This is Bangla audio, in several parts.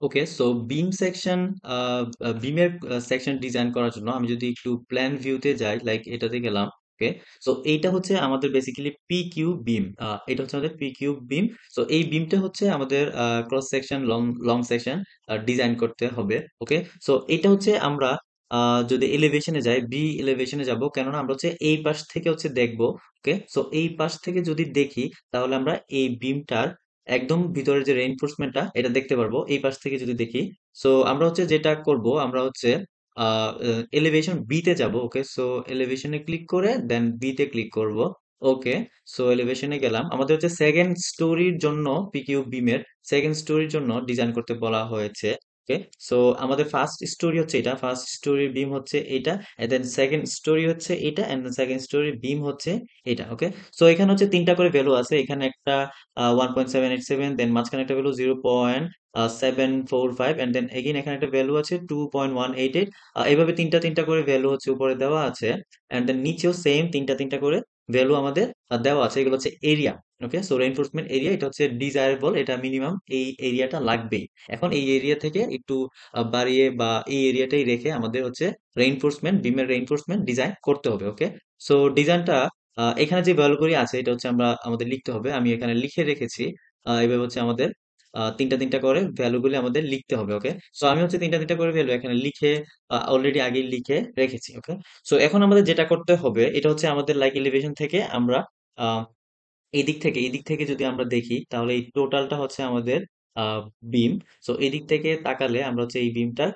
ওকে, সো বিম সেকশন বিমের সেকশন ডিজাইন করার জন্য আমি যদি একটু প্ল্যান ভিউতে যাই, লাইক এটাতে গেলাম। ওকে, সো এইটা হচ্ছে আমাদের বেসিক্যালি পি কিউ বিম। এটা হচ্ছে আমাদের পি কিউ বিম। সো এই বিমটা হচ্ছে আমাদের cross section, long long section design করতে হবে। ওকে, সো এটা হচ্ছে আমরা যদি এলিভেশনে যাই, বি এলিভেশনে যাব, কেননা আমরা হচ্ছে এই পাশ থেকে হচ্ছে দেখবো। ওকে, সো এই পাশ থেকে যদি দেখি, তাহলে আমরা এই বিমটার একদম ভিতরে যে রেইনফোর্সমেন্টটা এটা দেখতে পারবো এই পাশ থেকে যদি দেখি। সো আমরা হচ্ছে যেটা করব, আমরা হচ্ছে এলিভেশন বি তে যাব। ওকে, সো এলিভেশনে ক্লিক করে দেন বি তে ক্লিক করব। ওকে, সো এলিভেশনে গেলাম। আমাদের হচ্ছে সেকেন্ড স্টোরির জন্য, পিকিউ বিমের সেকেন্ড স্টোরির জন্য ডিজাইন করতে বলা হয়েছে। ওকে, সো আমাদের ফার্স্ট স্টোরি হচ্ছে এটা, ফার্স্ট স্টোরির বিম হচ্ছে এটা, এন্ড দেন সেকেন্ড স্টোরি হচ্ছে এটা, এন্ড দেন সেকেন্ড স্টোরির বিম হচ্ছে এটা। ওকে, সো এখানে হচ্ছে তিনটা করে ভ্যালু আছে। এখানে একটা 1.787, দেন মাঝখানে একটা ভ্যালু 0.745, এন্ড দেন এগেইন এখানে একটা ভ্যালু আছে 2.188। এইভাবে তিনটা তিনটা করে ভ্যালু হচ্ছে উপরে দেওয়া আছে, এন্ড দেন নিচেও সেম তিনটা তিনটা করে ভ্যালু আমাদের দেওয়া আছে। এগুলো হচ্ছে এরিয়া। ওকে, সো রেইনফোর্সমেন্ট এরিয়া এটা হচ্ছে ডিজায়ারেবল, এটা মিনিমাম এই এরিয়াটা লাগবেই। এখন এই এরিয়া থেকে একটু বাড়িয়ে বা এই এরিয়াটাই রেখে আমাদের হচ্ছে রেইনফোর্সমেন্ট, বিমের রেইনফোর্সমেন্ট ডিজাইন করতে হবে। ওকে, সো ডিজাইনটা এখানে যে ভ্যালুগুলি আছে এটা হচ্ছে আমরা আমাদের লিখতে হবে। আমি এখানে লিখে রেখেছি। এভাবে হচ্ছে আমাদের তিনটা তিনটা করে ভ্যালুগুলি আমাদের লিখতে হবে। ওকে, সো আমি হচ্ছে তিনটা তিনটা করে ভ্যালু এখানে লিখে অলরেডি আগে লিখে রেখেছি। ওকে, সো এখন আমাদের যেটা করতে হবে এটা হচ্ছে আমাদের লাইক এলিভেশন থেকে আমরা আহ, এই দিক থেকে যদি আমরা দেখি, তাহলে এই টোটালটা হচ্ছে আমাদের বিম। সো এই দিক থেকে তাকালে আমরা হচ্ছে এই বিমটা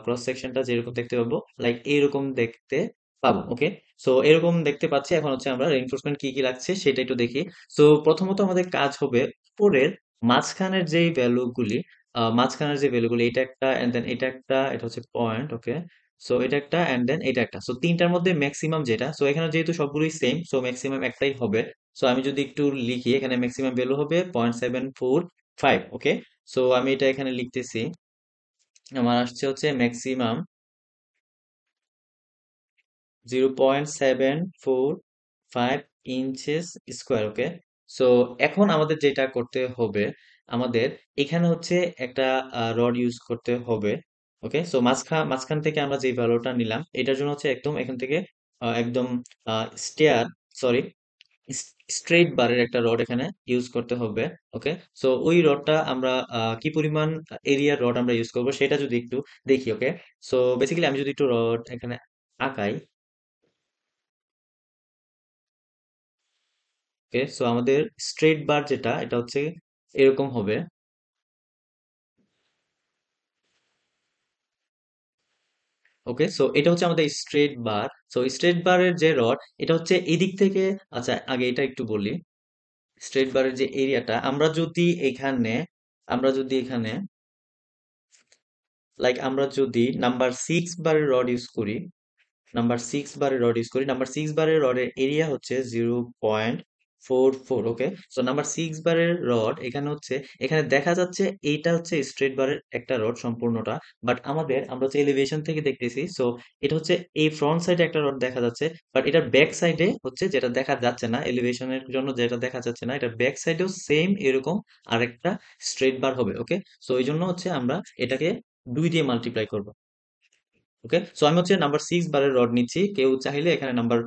ক্রস সেকশনটা যেরকম দেখতে পাবো, লাইক এইরকম দেখতে পাবো। ওকে, সো এরকম দেখতে পাচ্ছি। এখন হচ্ছে আমরা রেইনফোর্সমেন্ট কি কি লাগছে সেটা একটু দেখি। সো প্রথমত আমাদের কাজ হবে উপরের মাঝখানের যেই ভ্যালুগুলি, মাঝখানের যে ভ্যালুগুলি, এটা একটা, এন্ড দেন এটা একটা, এটা হচ্ছে পয়েন্ট। ওকে, সো এটা একটা, এন্ড দেন এটা একটা। সো তিনটার মধ্যে ম্যাক্সিমাম যেটা, সো এখানে যেহেতু সবগুলোই সেম, সো ম্যাক্সিমাম একটাই হবে। সো আমি যদি একটু লিখি, এখানে ম্যাক্সিমাম ভ্যালু হবে 0.745। ওকে, সো আমি এটা এখানে লিখতেছি। আমার আসছে হচ্ছে ম্যাক্সিমাম 0.745 ইঞ্চেস স্কোয়ার। ওকে, সো এখন আমাদের যেটা করতে হবে, আমাদের এখানে হচ্ছে একটা রড ইউজ করতে হবে। ওকে, সো মাঝখান থেকে আমরা যে ভ্যালুটা নিলাম এটার জন্য হচ্ছে একদম এখান থেকে একদম স্টেয়ার, সরি, স্ট্রেইট বারের একটা রড এখানে ইউজ করতে হবে। ওকে, সো ওই রডটা আমরা কি পরিমাণ এরিয়ার রড আমরা ইউজ করব সেটা যদি একটু দেখি। ওকে, সো বেসিক্যালি আমি যদি একটু রড এখানে আঁকাই। ওকে, সো আমাদের স্ট্রেট বার যেটা এটা হচ্ছে এরকম হবে। ওকে, সো এটা হচ্ছে আমাদের স্ট্রেট বার। সো স্ট্রেট বারের যে রড এটা হচ্ছে এদিক থেকে, আচ্ছা আগে এটা একটু বলি। স্ট্রেট বারের যে এরিয়াটা আমরা যদি এখানে লাইক আমরা যদি নাম্বার 6 বারের রড ইউজ করি, নাম্বার সিক্স বারের রডের এরিয়া হচ্ছে 0.44। ওকে, সো নাম্বার 6 বারের রড এখানে হচ্ছে, এখানে দেখা যাচ্ছে এইটা হচ্ছে স্ট্রেট বারের একটা রড সম্পূর্ণটা। বাট আমরা হচ্ছে এলিভেশন থেকে দেখতেছি, সো এটা হচ্ছে এই ফ্রন্ট সাইডে একটা রড দেখা যাচ্ছে। বাট এটার ব্যাক সাইডে হচ্ছে যেটা দেখা যাচ্ছে না, এলিভেশনের জন্য যেটা দেখা যাচ্ছে না, এটার ব্যাক সাইডেও সেম এরকম আরেকটা স্ট্রেট বার হবে। ওকে, সো এই জন্য হচ্ছে আমরা এটাকে 2 দিয়ে মাল্টিপ্লাই করব। ওকে, সো আমি হচ্ছে নাম্বার 6 বারের রড নিচ্ছি। কেউ চাইলে এখানে নাম্বার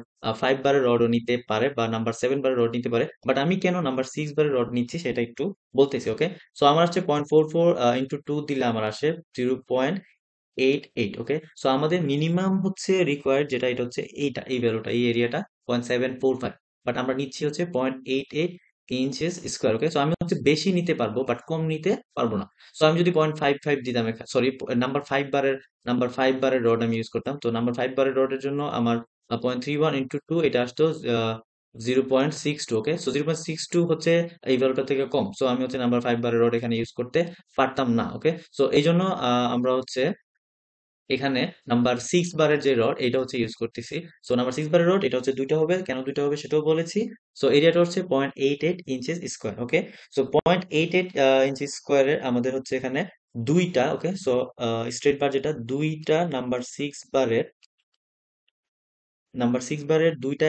5 বারের রডও নিতে পারে বা নাম্বার 7 বারের রড নিতে পারে, বাট আমি কেন নাম্বার 6 বারের রড নিচ্ছি সেটা একটু বলতেছি। ওকে, সো আমার হচ্ছে 0.44 ইন্টু 2 দিলে আমার আসে 0.88। ওকে, সো আমাদের মিনিমাম হচ্ছে রিকোয়ার্ড যেটা, এটা হচ্ছে এইটা, এই ভ্যালুটা, এই এরিয়াটা 0.745। বাট আমরা নিচ্ছি হচ্ছে 0.88 ইঞ্চেস স্কোয়ার। ওকে, সো আমি হচ্ছে বেশি নিতে পারবো বাট কম নিতে পারবো না। সো আমি যদি 0.55 দিতাম, সরি, নাম্বার ফাইভ বারের রড আমি ইউজ করতাম, তো নাম্বার 5 বারের রডের জন্য আমার 0.31 ইন্টু 2 এটা আসতো 0.62। ওকে, সো 0.62 হচ্ছে এই ভ্যালুটা থেকে কম, সো আমি হচ্ছে নাম্বার 5 বারের রড এখানে ইউজ করতে পারতাম না। ওকে, সো এই জন্য আমরা হচ্ছে এখানে নাম্বার 6 বারের যে রড এটা হচ্ছে ইউজ করতেছি। সো নাম্বার 6 বারের রড এটা হচ্ছে দুইটা হবে, কেন দুইটা হবে সেটাও বলেছি। সো এরিয়াটা হচ্ছে 0.88 ইঞ্চেস স্কোয়ার। ওকে, সো 0.88 ইঞ্চেস স্কোয়ারের আমাদের হচ্ছে এখানে দুইটা। ওকে, সো স্ট্রেট বার যেটা, নাম্বার সিক্স বারের দুইটা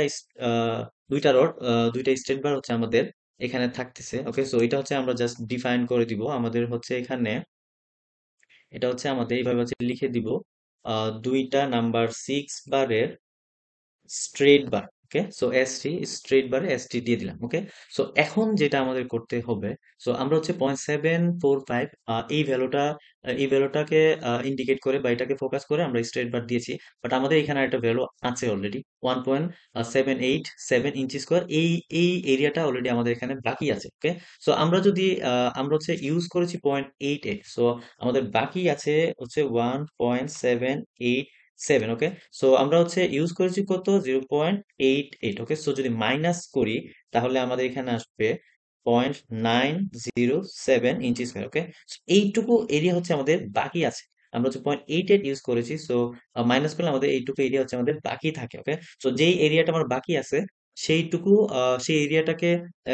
রড, দুইটা স্ট্রেট বার হচ্ছে আমাদের এখানে থাকতেছে। ওকে, সো এটা হচ্ছে আমরা জাস্ট ডিফাইন করে দিব। আমাদের হচ্ছে এখানে এটা হচ্ছে আমাদের এইভাবে হচ্ছে লিখে দিব দুইটা নাম্বার 6 বারের straight bar. Okay, so ST straight বারে এসটি দিয়ে দিলাম। ওকে, সো এখন যেটা আমাদের করতে হবে, সো আমরা হচ্ছে 0.745 এই ভ্যালুটাকে ইন্ডিকেট করে বা এটাকে ফোকাস করে আমরা স্ট্রেট বার দিয়েছি। বাট আমাদের এখানে একটা ভ্যালু আছে অলরেডি 1.787 ইঞ্চি স্কোয়ার। এই এরিয়াটা অলরেডি আমাদের এখানে বাকি আছে। ওকে, সো আমরা যদি আমরা হচ্ছে ইউজ করেছি 0.88, সো আমাদের বাকি আছে হচ্ছে 1.787। ওকে, সো আমরা হচ্ছে ইউজ করেছি কত, 0.88। ওকে, সো যদি মাইনাস করি তাহলে আমাদের এখানে আসবে 0.907 ইঞ্চি স্কোয়ার। ওকে, এইটুকু এরিয়া হচ্ছে আমাদের বাকি আছে। আমরা হচ্ছে 0.88 ইউজ করেছি, সো মাইনাস করলে আমাদের এইটুকু এরিয়া হচ্ছে আমাদের বাকি থাকে। ওকে, সো যেই এরিয়াটা আমার বাকি আছে সেইটুকু সেই এরিয়াটাকে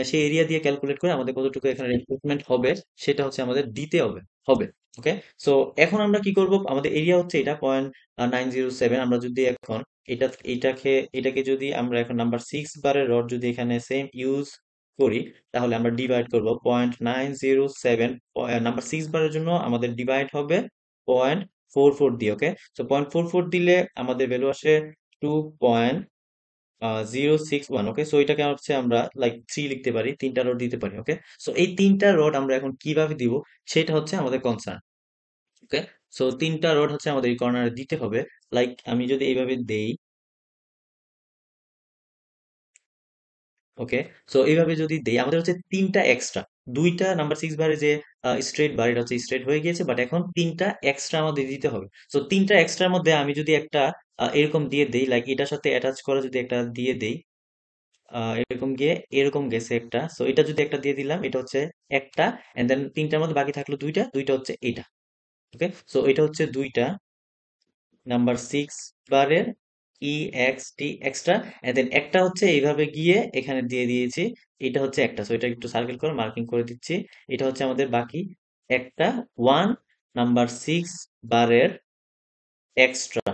সেই এরিয়া দিয়ে ক্যালকুলেট করে আমাদের কতটুকু এখানে রিপ্লেসমেন্ট হবে সেটা হচ্ছে আমাদের দিতে হবে হবে। ওকে, সো এখন আমরা কি করব, আমাদের এরিয়া হচ্ছে এটা 0.907। আমরা যদি এখন এটা এটাকে যদি আমরা এখন নাম্বার 6 বারের রড যদি এখানে সেম ইউজ করি তাহলে আমরা ডিভাইড করব 0.907। নাম্বার 6 বারের জন্য আমাদের ডিভাইড হবে 0.44 দিয়ে। ওকে, সো 0.44 দিলে আমাদের ভ্যালু আসে 2.061। ওকে, সো এটাকে হচ্ছে আমরা লাইক 3 লিখতে পারি, তিনটা রড দিতে পারি। ওকে, সো এই তিনটা রড আমরা এখন কিভাবে দিব সেটা হচ্ছে আমাদের কনসার্ন। ওকে, সো তিনটা রড হচ্ছে আমাদের এই কর্নারে দিতে হবে। লাইক আমি যদি এইভাবে দেই, ওকে, সো এইভাবে যদি দেই আমাদের হচ্ছে তিনটা এক্সট্রা, দুইটা নাম্বার 6 বারে যে স্ট্রেট বার এটা হচ্ছে স্ট্রেট হয়ে গিয়েছে, বাট এখন তিনটা এক্সট্রা আমাদের দিতে হবে। সো তিনটা এক্সট্রার মধ্যে আমি যদি একটা এরকম দিয়ে দেই, লাইক এটার সাথে অ্যাটাচ করা যদি একটা দিয়ে দেই, এরকম গিয়ে এরকম গেছে একটা, সো এটা যদি একটা দিয়ে দিলাম, এটা হচ্ছে একটা, এন্ড দেন তিনটার মধ্যে বাকি থাকলো দুইটা, দুইটা হচ্ছে এটা। ওকে, সো এটা হচ্ছে দুইটা নাম্বার 6 বারের টি এক্সট্রা, এন্ড দেন একটা হচ্ছে এইভাবে গিয়ে এখানে দিয়ে দিয়েছি, এটা হচ্ছে একটা, সো এটা একটু সার্কেল করে মার্কিং করে দিচ্ছি। এটা হচ্ছে আমাদের বাকি একটা, ওয়ান নাম্বার 6 বারের এক্সট্রা।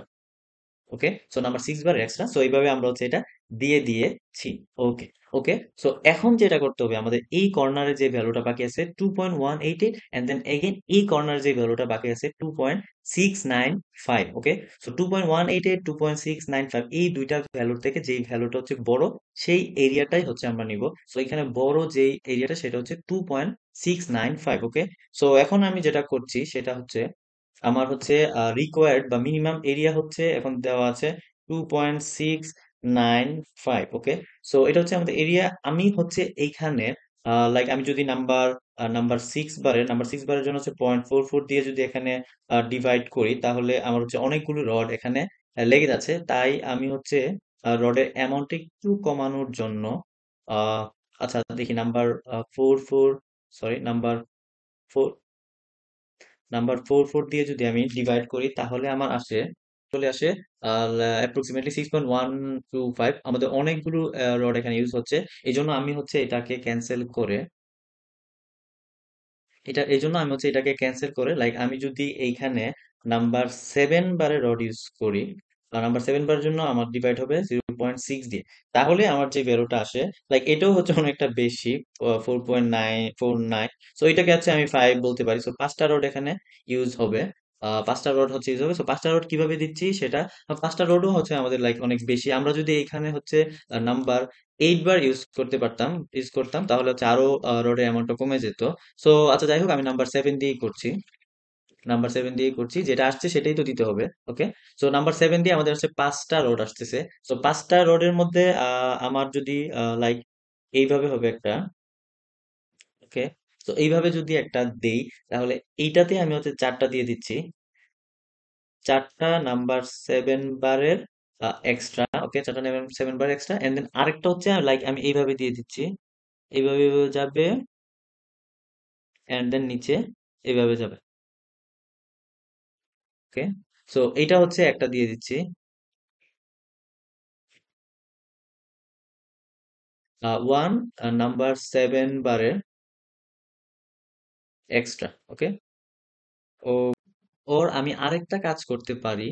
ওকে, সো নাম্বার 6 বার এক্সট্রা, সো এইভাবে আমরা হচ্ছে এটা দিয়ে দিয়েছি। ওকে, ওকে, সো এখন যেটা করতে হবে আমাদের এই কর্নারে যে ভ্যালুটা বাকি আছে 2.188, এন্ড দেন এগেন এই কর্নারে যে ভ্যালুটা বাকি আছে 2.695। ওকে, সো 2.188 2.695 এই দুইটা ভ্যালুর থেকে যেই ভ্যালুটা হচ্ছে বড় সেই এরিয়াটাই হচ্ছে আমরা নিব। সো এখানে বড় যেই এরিয়াটা সেটা হচ্ছে 2.695। ওকে, সো এখন আমি যেটা করছি সেটা হচ্ছে আমার হচ্ছে রিকোয়ার্ড বা মিনিমাম এরিয়া হচ্ছে এখন দেওয়া আছে 2.695। ওকে, সো এটা হচ্ছে আমাদের এরিয়া। আমি হচ্ছে এইখানে লাইক আমি যদি নাম্বার সিক্স বারের জন্য হচ্ছে 0.44 দিয়ে যদি এখানে ডিভাইড করি তাহলে আমার হচ্ছে অনেকগুলো রড এখানে লেগে যাচ্ছে। তাই আমি হচ্ছে রডের অ্যামাউন্ট একটু কমানোর জন্য আহ আচ্ছা দেখি নাম্বার ফোর নাম্বার 4 দিয়ে যদি আমি ডিভাইড করি তাহলে আমার চলে আসে অ্যাপ্রক্সিমেটলি 6.125। আমাদের অনেকগুলো রড এখানে ইউজ হচ্ছে, এই জন্য আমি হচ্ছে এটাকে ক্যান্সেল করে এটাকে ক্যান্সেল করে লাইক আমি যদি এইখানে নাম্বার 7 বারে রড ইউজ করি, নাম্বার 7 বারের জন্য আমার ডিভাইড হবে 0.6 দিয়ে, তাহলে আমার যে ভ্যালুটা আসে লাইক এটাও হচ্ছে অনেকটা বেশি, 4.949। সো এটাকে হচ্ছে আমি 5 বলতে পারি। সো পাঁচটা রড এখানে ইউজ হবে, পাঁচটা রড হচ্ছে ইউজ হবে। সো পাঁচটা রড কিভাবে দিচ্ছি সেটা, পাঁচটা রডও হচ্ছে আমাদের লাইক অনেক বেশি। আমরা যদি এখানে হচ্ছে নাম্বার 8 বার ইউজ করতাম তাহলে হচ্ছে আরো রডের অ্যামাউন্টটা কমে যেত। সো আচ্ছা যাই হোক, আমি নাম্বার 7 দিয়েই করছি, যেটা আসছে সেটাই তো দিতে হবে। ওকে, সো নাম্বার 7 দিয়ে আমাদের হচ্ছে পাঁচটা রোড আসতেছে। সো পাঁচটা রোডের মধ্যে আমার যদি লাইক এইভাবে হবে একটা। ওকে, তো এইভাবে যদি একটা দেই তাহলে এইটাতে আমি হচ্ছে চারটা দিয়ে দিচ্ছি, চারটা নাম্বার 7 বারের এক্সট্রা। ওকে, চারটা number 7 bar extra, and then আরেকটা হচ্ছে লাইক আমি এইভাবে দিয়ে দিচ্ছি, এইভাবে যাবে, এন্ড দেন নিচে এইভাবে যাবে। ওকে, সো এইটা হচ্ছে একটা দিয়ে দিচ্ছি, ওয়ান নাম্বার 7 বারের এক্সট্রা। ওকে, ও ওর আমি আরেকটা কাজ করতে পারি।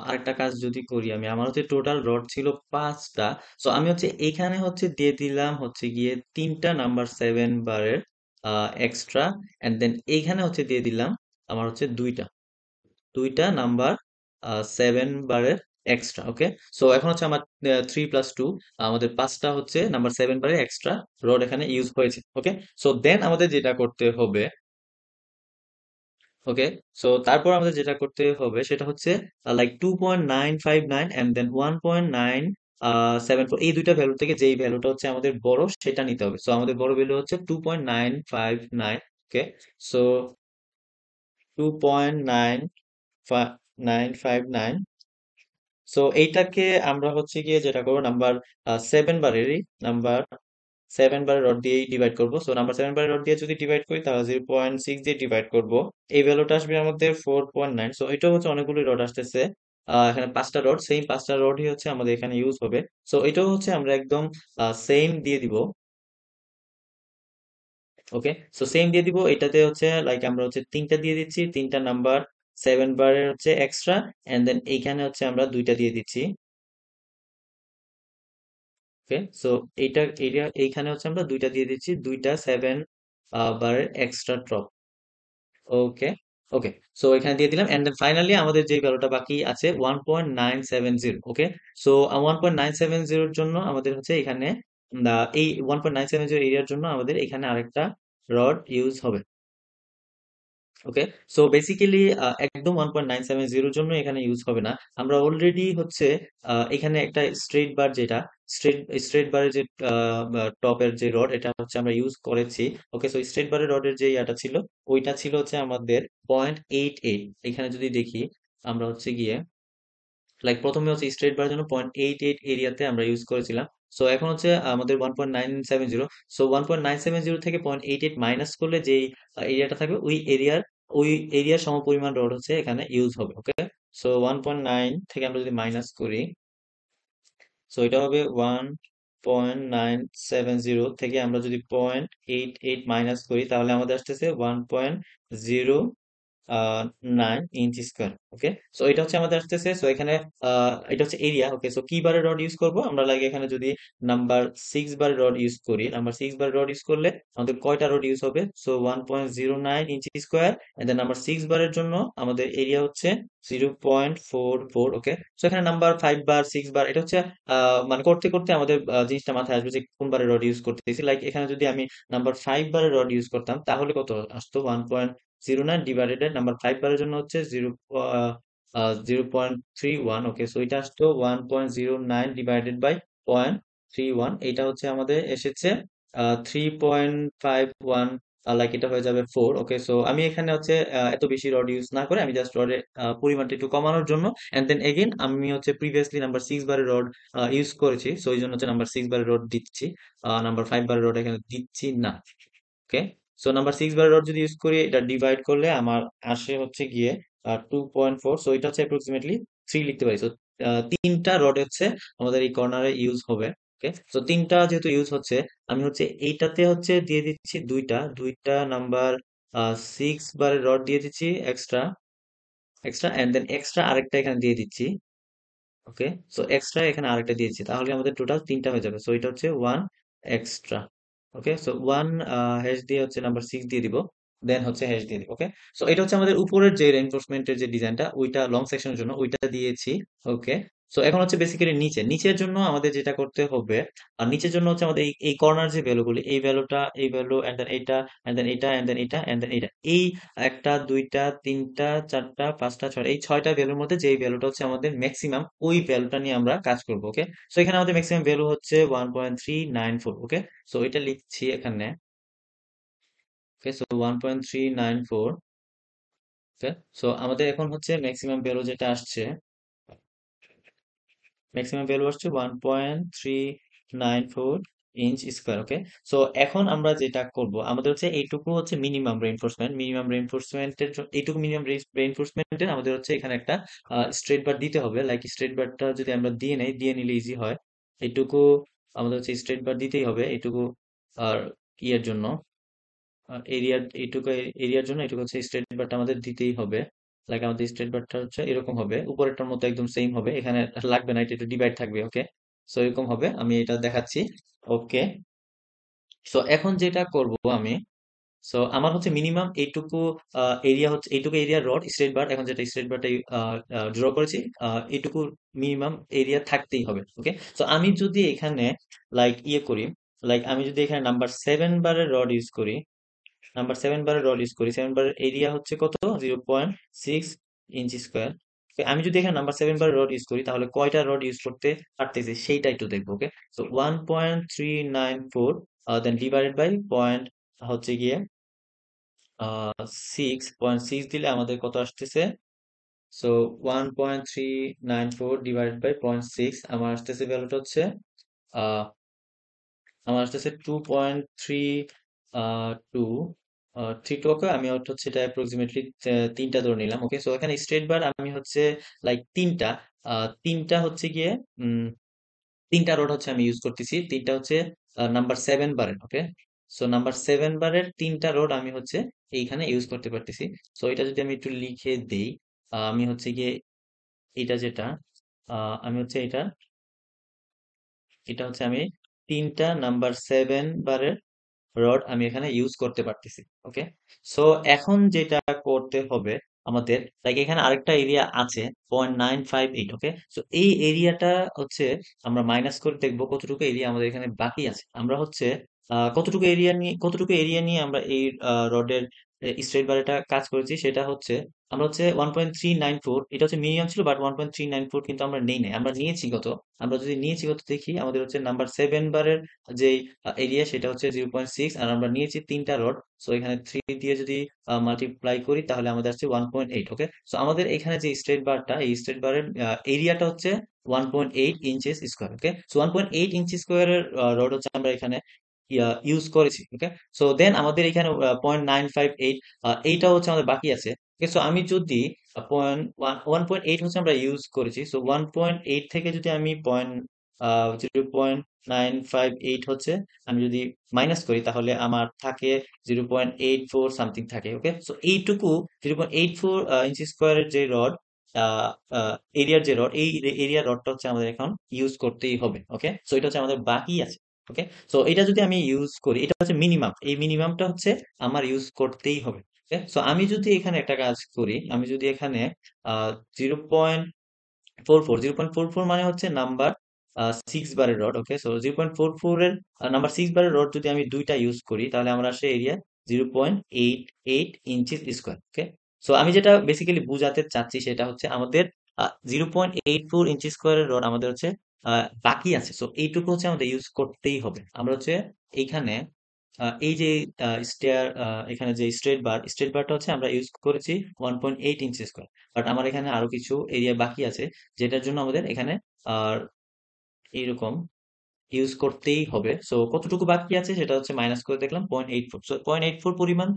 আরেকটা কাজ যদি করি, আমার হচ্ছে টোটাল রড ছিল 5টা, সো আমি হচ্ছে এখানে হচ্ছে দিয়ে দিলাম হচ্ছে গিয়ে তিনটা নাম্বার 7 বারের এক্সট্রা, এন্ড দেন এইখানে হচ্ছে দিয়ে দিলাম আমার হচ্ছে দুইটা। দুইটা নাম্বার 7 বারের এক্সট্রা। ওকে, সো এখন হচ্ছে আমার 3 + 2, আমাদের 5টা হচ্ছে নাম্বার 7 বারের এক্সট্রা রড এখানে ইউজ হয়েছে। ওকে, সো দেন আমাদের যেটা করতে হবে, ওকে, সো তারপর আমাদের যেটা করতে হবে সেটা হচ্ছে লাইক 2.959 এন্ড দেন 1.974, এই দুইটা ভ্যালু থেকে যেই ভ্যালুটা হচ্ছে আমাদের বড় সেটা নিতে হবে। সো আমাদের বড় ভ্যালু হচ্ছে 2.959। ওকে, সো 2.959, সো এইটাকে আমরা হচ্ছে গিয়ে যেটা করবো নাম্বার 7 বারেরই নাম্বার 7 বারের রড দিয়েই ডিভাইড করবো। সো নাম্বার 7 বারের রড দিয়ে যদি ডিভাইড করি তাহলে 0.6 দিয়ে ডিভাইড করব, এই ভ্যালুটা আসবে আমাদের 4.9। সো এটা হচ্ছে অনেকগুলো রড আসতেছে, এখানে 5টা রড, সেম 5টা রডই হচ্ছে আমাদের এখানে ইউজ হবে। সো এটাও হচ্ছে আমরা একদম সেম দিয়ে দিব। ওকে, সো সেম দিয়ে দিব, এটাতে হচ্ছে লাইক আমরা হচ্ছে তিনটা দিয়ে দিচ্ছি, তিনটা নাম্বার 7 বারের হচ্ছে এক্সট্রা, এন্ড দেন এইখানে হচ্ছে আমরা দুইটা দিয়ে দিচ্ছি। ওকে, সো এইখানে হচ্ছে আমরা দুইটা দিয়ে দিচ্ছি, দুইটা 7 বারের এক্সট্রা ড্রপ। ওকে, ওকে, সো এখানে দিয়ে দিলাম, এন্ড দেন ফাইনালি আমাদের যে ভ্যালুটা বাকি আছে 1.970। ওকে, সো 1.970-র জন্য আমাদের হচ্ছে এখানে এই 1.970 এরিয়ার জন্য আমাদের এখানে আরেকটা রড ইউজ হবে। ওকে, সো বেসিক্যালি একদম 1.970-র জন্য এখানে ইউজ হবে না। আমরা অলরেডি হচ্ছে এখানে একটা স্ট্রেট বার, যেটা স্ট্রেট স্ট্রেট বারের যে টপের যে রড, এটা হচ্ছে আমরা ইউজ করেছি। ওকে, সো স্ট্রেট বারের রডের যে ইয়াটা ছিল, ওইটা ছিল হচ্ছে আমাদের 0.88। এখানে যদি দেখি আমরা হচ্ছে গিয়ে লাইক প্রথমে হচ্ছে স্ট্রেট বারের জন্য 0.88 এরিয়াতে আমরা ইউজ করেছিলাম। সো এখন হচ্ছে আমাদের 1.970। সো 1.970 থেকে 0.88 মাইনাস করলে যেই এরিয়াটা থাকবে, ওই এরিয়ার সমপরিমাণ রড হচ্ছে এখানে ইউজ হবে। ওকে, সো 1.9 থেকে আমরা যদি মাইনাস করি, সো এটা হবে 1.970 থেকে আমরা যদি 0.88 মাইনাস করি তাহলে আমাদের আসতেছে 1.0 9 ইঞ্চ স্কোয়ার। ওকে, সো এটা হচ্ছে আমাদের আসতেছে। সো এখানে এটা হচ্ছে এরিয়া। ওকে, সো কি বারে রড ইউজ করব আমরা, লাগে এখানে যদি নাম্বার 6 বারে রড ইউজ করি, নাম্বার 6 বারে রড ইউজ করলে আমাদের কয়টা রড ইউজ হবে? So 1.09 inch square, and then number 6 বারের জন্য আমাদের এরিয়া হচ্ছে 0.44। ওকে, সো এখানে নাম্বার 5 বার 6 বার এটা হচ্ছে মানে করতে করতে আমাদের জিনিসটা মাথায় আসবে যে কোন বারে রড ইউজ করতেছি। লাইক এখানে যদি আমি নাম্বার 5 বারে রড ইউজ করতাম তাহলে কত আসতো? 1.09 ডিভাইডেড নাম্বার 5 বারের জন্য হচ্ছে 0.31। ওকে, সো এটা আসতো 1.09 ডিভাইডেড বাই 0.31, এটা হচ্ছে আমাদের এসেছে 3.51, লাইক এটা হয়ে যাবে 4। ওকে, সো আমি এখানে হচ্ছে এত বেশি রড ইউজ না করে আমি জাস্ট রডের পরিমাণটা একটু কমানোর জন্য, এন্ড দেন এগেইন আমি হচ্ছে প্রিভিয়াসলি নাম্বার 6 বারের রড ইউজ করেছি, সো এই জন্য হচ্ছে নাম্বার 6 বারের রড দিচ্ছি, নাম্বার 5 বারের রড এখানে দিচ্ছি না। ওকে, সো নাম্বার 6 বারের রড যদি ইউজ করি, এটা ডিভাইড করলে আমার আসে হচ্ছে গিয়ে 2.4। সো এটা হচ্ছে অ্যাপ্রক্সিমেটলি 3 লিখতে পারি। সো তিনটা রড হচ্ছে আমাদের এই কর্নারে ইউজ হবে। ওকে, সো তিনটা যেহেতু ইউজ হচ্ছে, আমি হচ্ছে এইটাতে হচ্ছে দিয়ে দিচ্ছি দুইটা দুইটা নাম্বার 6 বারের রড দিয়ে দিচ্ছি extra extra, and then extra আরেকটা এখানে দিয়ে দিচ্ছি। ওকে, সো এক্সট্রা এখানে আরেকটা দিয়েছি, তাহলে আমাদের টোটাল তিনটা হয়ে যাবে। সো এটা হচ্ছে ওয়ান এক্সট্রা। ওকে, সো ওয়ান হ্যাশ দিয়ে হচ্ছে নাম্বার 6 দিয়ে দিব, দেন হচ্ছে হ্যাশ দিয়ে দিব। ওকে, সো এটা হচ্ছে আমাদের উপরের যে রেইনফোর্সমেন্টের যে ডিজাইনটা, ওইটা লং সেকশনের জন্য ওইটা দিয়েছি। ওকে, সো এখন হচ্ছে বেসিক্যালি নিচের জন্য আমাদের যেটা করতে হবে, আর নিচের জন্য হচ্ছে আমাদের এই কর্নার যে ভ্যালুগুলি, এই ভ্যালুটা, এই ভ্যালু, এন্ড দেন এটা, এন্ড দেন এটা, এন্ড দেন এটা, এন্ড দেন এটা, এই একটা, দুইটা, তিনটা, চারটা, পাঁচটা, ছয়টা, এই 6টা ভ্যালুর মধ্যে যে ভ্যালুটা হচ্ছে আমাদের ম্যাক্সিমাম, ওই ভ্যালুটা নিয়ে আমরা কাজ করবো। ওকে, সো এখানে আমাদের ম্যাক্সিমাম ভ্যালু হচ্ছে 1.394। ওকে, সো এটা লিখছি এখানে। ওকে, সো 1.394। ওকে, সো আমাদের এখন হচ্ছে ম্যাক্সিমাম ভ্যালু যেটা আসছে, ম্যাক্সিমাম ভ্যালু আসছে 1.394 ইঞ্চ স্কোয়ার। ওকে, সো এখন আমরা যেটা করব, আমাদের হচ্ছে এইটুকু হচ্ছে মিনিমাম রেইনফোর্সমেন্টের এইটুকু মিনিমাম রেইনফোর্সমেন্টের আমাদের হচ্ছে এখানে একটা স্ট্রেট বার দিতে হবে। লাইক স্ট্রেট বারটা যদি আমরা দিয়ে নিলে ইজি হয়। এইটুকু আমাদের হচ্ছে স্ট্রেট বার দিতেই হবে, এইটুকু আর ইয়ের জন্য, এরিয়ার জন্য এটুকু হচ্ছে স্ট্রেট বারটা আমাদের দিতেই হবে। লাইক আমাদের স্ট্রেট বারটা হচ্ছে এরকম হবে, উপরেরটার মতো একদম সেম হবে, এখানে লাগবে না, এটা একটু ডিভাইড থাকবে। ওকে, সো এরকম হবে, আমি এটা দেখাচ্ছি। ওকে, সো এখন যেটা করব আমি, সো আমার হচ্ছে মিনিমাম এইটুকু এরিয়া, হচ্ছে এইটুকু এরিয়া রড স্ট্রেট বার, এখন যেটা স্ট্রেট বারটা ড্র করেছি, এইটুকু মিনিমাম এরিয়া থাকতেই হবে। ওকে, তো আমি যদি এখানে লাইক ইয়ে করি, লাইক আমি যদি এখানে নাম্বার 7 বারের রড ইউজ করি, নাম্বার 7 বারের রড ইউজ করি, 7 বারের এরিয়া হচ্ছে কত, 0.6 ইঞ্চি স্কোয়ার। আমি যদি এখানে নাম্বার 7 বারের রড ইউজ করি তাহলে কয়টা রড ইউজ করতে পারতেছি সেইটা একটু দেখবো। ওকে, তো 1.394 দেন ডিভাইডেড বাই পয়েন্ট হচ্ছে গিয়ে 6.6 দিলে আমাদের কত আসতেছে। সো 1.394 ডিভাইডেড বাই 0.6 আমার আসতেছে, ভ্যালুটা হচ্ছে আহ আমার আসতেছে 2.3 টু ওকে। আমি হচ্ছে এটা অ্যাপ্রক্সিমেটলি তিনটা ধরে নিলাম। ওকে, সো এখানে স্ট্রেট বার আমি হচ্ছে লাইক তিনটা হচ্ছে গিয়ে তিনটা রড হচ্ছে আমি ইউজ করতেছি, তিনটা হচ্ছে নাম্বার 7 বারের। ওকে, সো নাম্বার 7 বারের তিনটা রড আমি হচ্ছে এইখানে ইউজ করতে পারতেছি। সো এটা যদি আমি একটু লিখে দেই, আমি হচ্ছে গিয়ে এটা যেটা আমি হচ্ছে এটা এটা হচ্ছে আমি তিনটা নাম্বার 7 বারের রড আমি এখানে ইউজ করতে পারতেছি। ওকে, সো এখন যেটা করতে হবে আমাদের, লাইক এখানে আরেকটা এরিয়া আছে 0.958। ওকে, সো এই এরিয়াটা হচ্ছে আমরা মাইনাস করে দেখবো কতটুকু এরিয়া আমাদের এখানে বাকি আছে। আমরা হচ্ছে কতটুকু এরিয়া নিয়ে আমরা এই রডের স্ট্রেট বারেটা কাজ করেছি, সেটা হচ্ছে আমরা হচ্ছে 1.394, এটা হচ্ছে মিনিমাম ছিল, বাট 1.394 কিন্তু আমরা নেই নাই, আমরা নিয়েছি কত। আমরা যদি নিয়েছি কত দেখি, আমাদের হচ্ছে নাম্বার 7 বারের যে এরিয়া সেটা হচ্ছে 0.6, আর আমরা নিয়েছি তিনটা রড। সো এখানে 3 দিয়ে যদি মাল্টিপ্লাই করি তাহলে আমাদের আসছে 1.8। ওকে, সো আমাদের এখানে যে স্ট্রেট বারটা, এই স্ট্রেট বারের এরিয়াটা হচ্ছে 1.8 ইঞ্চেস স্কোয়ার। ওকে, সো 1.8 ইঞ্চি স্কোয়ারের রড হচ্ছে আমরা এখানে ইউজ করেছি। ওকে, সো দেন আমাদের এখানে 0.958 এইটা হচ্ছে আমাদের বাকি আছে। ওকে, সো আমি যদি 1.8 হচ্ছে আমরা ইউজ করেছি, সো 1.8 থেকে যদি আমি 0.958 হচ্ছে আমি যদি মাইনাস করি তাহলে আমার থাকে 0.84 সামথিং থাকে। ওকে, সো এইটুকু 0.84 ইঞ্চি স্কোয়ারের যে রড, এরিয়ার যে রড, এই এরিয়ার রডটা হচ্ছে আমাদের এখন ইউজ করতেই হবে। ওকে, সো এটা হচ্ছে আমাদের বাকি আছে। ওকে, সো এটা যদি আমি ইউজ করি, এটা হচ্ছে মিনিমাম, এই মিনিমামটা হচ্ছে আমার ইউজ করতেই হবে। ওকে, সো আমি যদি এখানে একটা কাজ করি, আমি যদি এখানে 0.44 মানে হচ্ছে নাম্বার 6 বারের রড। ওকে, সো 0.44 এর নাম্বার 6 বারের রড যদি আমি দুইটা ইউজ করি তাহলে আমরা আসে এরিয়া 0.88 ইঞ্চি স্কোয়ার। ওকে, সো আমি যেটা বেসিক্যালি বুঝাতে চাচ্ছি সেটা হচ্ছে আমাদের 0.84 ইঞ্চি স্কোয়ারের রড আমাদের হচ্ছে বাকি আছে। সো এইটুকু হচ্ছে আমাদের ইউজ করতেই হবে। আমরা হচ্ছে এইখানে এই যে এখানে যে স্ট্রেট বারটা হচ্ছে আমরা ইউজ করেছি 1.8 ইঞ্চি স্কোয়ার, বাট আমার এখানে আরো কিছু এরিয়া বাকি আছে যেটার জন্য আমাদের এখানে আর এইরকম ইউজ করতেই হবে। সো কতটুকু বাকি আছে সেটা হচ্ছে মাইনাস করে দেখলাম 0.84। সো 0.84 পরিমাণ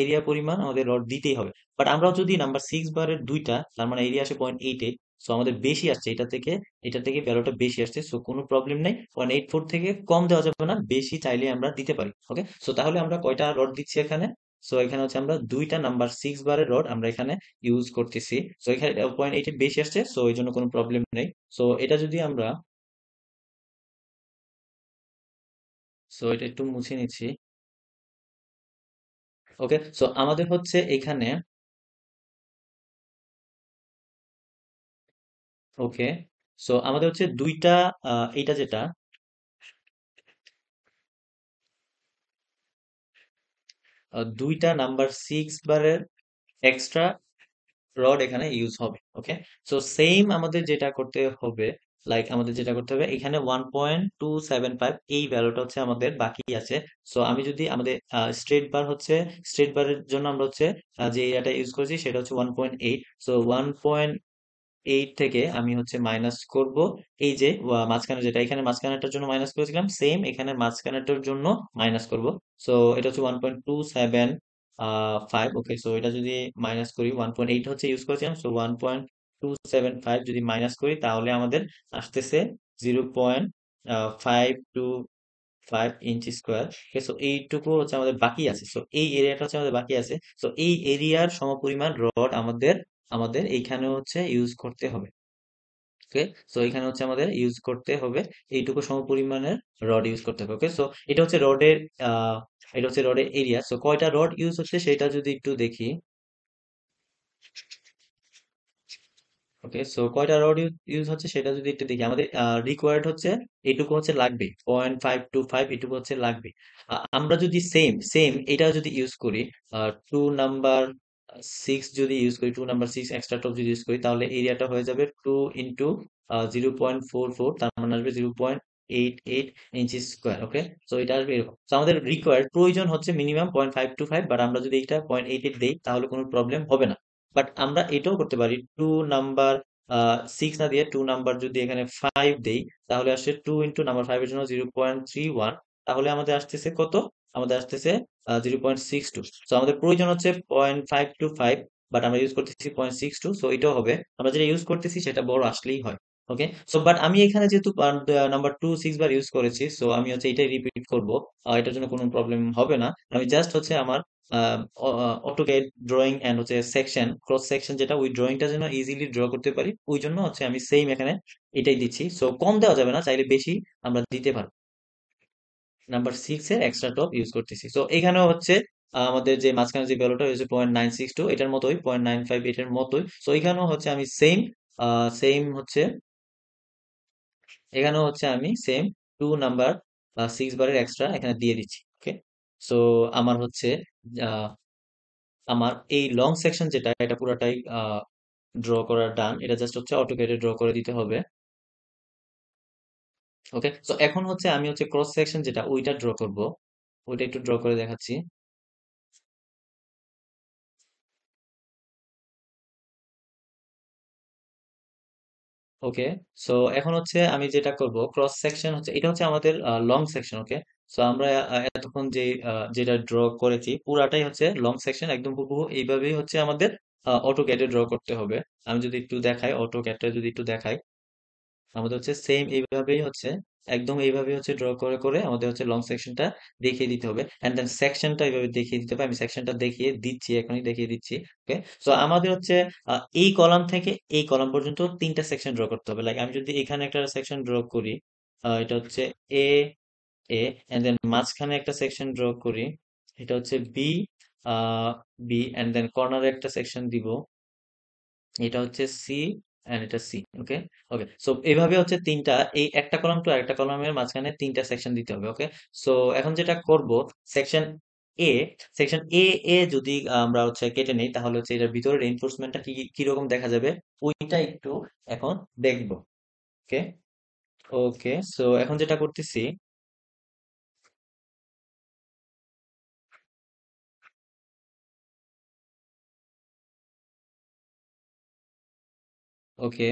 এরিয়া পরিমাণ আমাদের রড দিতেই হবে। বাট আমরা যদি নাম্বার 6 বারের দুইটা, তার মানে এরিয়া আসে 0.88। সো আমাদের বেশি আসছে এটা থেকে ভ্যালুটা বেশি আসছে, সো কোনো প্রবলেম নেই। 0.84 থেকে কম দেওয়া যাবে না, বেশি চাইলে আমরা দিতে পারি। ওকে, সো তাহলে আমরা কয়টা রড দিচ্ছি এখানে, সো এখানে হচ্ছে আমরা দুইটা নাম্বার 6 বারের রড আমরা এখানে ইউজ করতেছি। সো এখানে 0.8 বেশি আসছে, সো এই জন্য কোনো প্রবলেম নেই। সো এটা যদি আমরা, সো এটা একটু মুছে নিচ্ছি। ওকে, সো আমাদের হচ্ছে এখানে, ওকে, সো আমাদের হচ্ছে দুইটা এইটা যেটা দুইটা নাম্বার 6 বারের এক্সট্রা রড এখানে ইউজ হবে। ওকে, সো সেম আমাদের যেটা করতে হবে, লাইক আমাদের যেটা করতে হবে এখানে 1.275 এই ভ্যালুটা হচ্ছে আমাদের বাকি আছে। সো আমি যদি আমাদের স্ট্রেট বারের জন্য আমরা হচ্ছে যে এরিয়াটা ইউজ করেছি সেটা হচ্ছে 1.8। সো 1.8 থেকে আমি হচ্ছে মাইনাস করব এই যে মাঝখানে যেটা, এখানে মাঝখানেটার জন্য মাইনাস করেছিলাম, সেম এখানে মাঝখানেটার জন্য মাইনাস করব। সো এটা হচ্ছে 1.275। ওকে, সো এটা যদি মাইনাস করি, 1.8 হচ্ছে ইউজ করেছিলাম, সো 1.275 যদি মাইনাস করি তাহলে আমাদের আসতেছে 0.525 ইঞ্চি স্কোয়ার। সো এইটুকু হচ্ছে আমাদের বাকি আছে, সো এই এরিয়াটা হচ্ছে আমাদের বাকি আছে। সো এই এরিয়ার সমপরিমাণ রড আমাদের আমাদের এইখানে হচ্ছে ইউজ করতে হবে। ওকে, সো এখানে হচ্ছে আমাদের ইউজ করতে হবে এইটুকু সমপরিমাণের রড ইউজ করতে হবে। ওকে, সো এটা হচ্ছে রডের আহ এটা হচ্ছে রডের এরিয়া। সো কয়টা রড ইউজ হচ্ছে সেটা যদি একটু দেখি। ওকে, সো কয়টা রড ইউজ হচ্ছে সেটা যদি একটু দেখি, আমাদের রিকোয়ার্ড হচ্ছে এইটুকু হচ্ছে লাগবে, 0.525 এটুকু হচ্ছে লাগবে। আমরা যদি সেম সেম এটা যদি ইউজ করি, 2 নাম্বার 6 যদি ইউজ করি, 2 নাম্বার 6 এক্সট্রা টপ যদি ইউজ করি, তাহলে এরিয়াটা হয়ে যাবে 2 × 0.44, তার মানে আসবে 0.88 ইঞ্চি স্কোয়ার। ওকে, সো এটা আসবে এরকম। তো আমাদের রিকোয়ার্ড প্রয়োজন হচ্ছে মিনিমাম 0.525, বাট আমরা যদি এটা 0.88 দিই তাহলে কোনো প্রবলেম হবে না। বাট আমরা এটাও করতে পারি, 2 নাম্বার 6 না দিয়ে 2 নাম্বার যদি এখানে 5 দেই, তাহলে আসছে 2 × নাম্বার 5 এর জন্য 0.31, তাহলে আমাদের আসতেছে কত? আমাদের আসতেছে 0.62। তো আমাদের প্রয়োজন হচ্ছে 0.525, বাট আমরা ইউজ করতেছি 0.62, সো এটাও হবে। আমরা যেটা ইউজ করতেছি সেটা বড় আসলেই হয়। ওকে, সো বাট আমি এখানে যেহেতু নাম্বার 2 6 বার ইউজ করেছি, সো আমি হচ্ছে এটাই রিপিট করবো। এটার জন্য কোনো প্রবলেম হবে না। আমি জাস্ট হচ্ছে আমার অটোক্যাড ড্রয়িং এন্ড হচ্ছে সেকশন, ক্রস সেকশন, যেটা ওই ড্রয়িংটা যেন ইজিলি ড্র করতে পারি, ওই জন্য হচ্ছে আমি সেম এখানে এটাই দিচ্ছি। সো কম দেওয়া যাবে না, চাইলে বেশি আমরা দিতে পারবো। নাম্বার 6 এর এক্সট্রা টপ ইউজ করতেছি। সো এখানেও হচ্ছে আমাদের যে মাঝখানে যে ভ্যালুটা হচ্ছে 0.962, এটার মতোই 0.95 এটার মতোই। সো এখানেও হচ্ছে আমি সেম সেম হচ্ছে এখানেও হচ্ছে আমি সেম 2 নাম্বার 6 বারের এক্সট্রা এখানে দিয়ে দিচ্ছি। ওকে, সো আমার হচ্ছে আহ, আমার এই লং সেকশন যেটা, এটা পুরোটাই ড্র করা ডান। এটা জাস্ট হচ্ছে অটোক্যাডে ড্র করে দিতে হবে। ওকে, তো এখন হচ্ছে আমি হচ্ছে ক্রস সেকশন যেটা ওইটা ড্র করব, ওইটা একটু ড্র করে দেখাচ্ছি। ওকে, সো এখন হচ্ছে আমি যেটা করব, ক্রস সেকশন হচ্ছে এটা হচ্ছে আমাদের লং সেকশন। ওকে, সো আমরা এতক্ষণ যে যেটা ড্র করেছি পুরাটাই হচ্ছে লং সেকশন, একদম হুবহু এইভাবেই হচ্ছে আমাদের অটোক্যাডে ড্র করতে হবে। আমি যদি একটু দেখাই, অটোক্যাডে যদি একটু দেখাই, আমাদের হচ্ছে সেম এইভাবেই হচ্ছে, একদম এইভাবেই হচ্ছে ড্র করে করে আমাদের হচ্ছে লং সেকশনটা দেখিয়ে দিতে হবে, এন্ড দেন সেকশনটা এইভাবে দেখিয়ে দিতে হবে। আমি সেকশনটা দেখিয়ে দিচ্ছি, এখনই দেখিয়ে দিচ্ছি। ওকে, সো আমাদের হচ্ছে এই কলাম থেকে এই কলাম পর্যন্ত 3টা সেকশন ড্র করতে হবে। লাইক আমি যদি এখানে একটা সেকশন ড্র করি, এটা হচ্ছে এ এ এন্ড দেন মাঝখানে একটা সেকশন ড্র করি, এটা হচ্ছে বি বি, এন্ড দেন কর্নারে একটা সেকশন দিব, এটা হচ্ছে সি, এন্ড এটা সি। ওকে, ওকে, সো এইভাবে হচ্ছে তিনটা, এই একটা কলাম টু একটা কলামের মাঝখানে 3টা সেকশন দিতে হবে। ওকে, সো এখন যেটা করব, সেকশন এ সেকশন এ যদি আমরা হচ্ছে কেটে নেই, তাহলে হচ্ছে এটার ভিতরে রেইনফোর্সমেন্টটা কি কিরকম দেখা যাবে ওইটা একটু এখন দেখবো। ওকে, ওকে, সো এখন যেটা করতেছি, ওকে,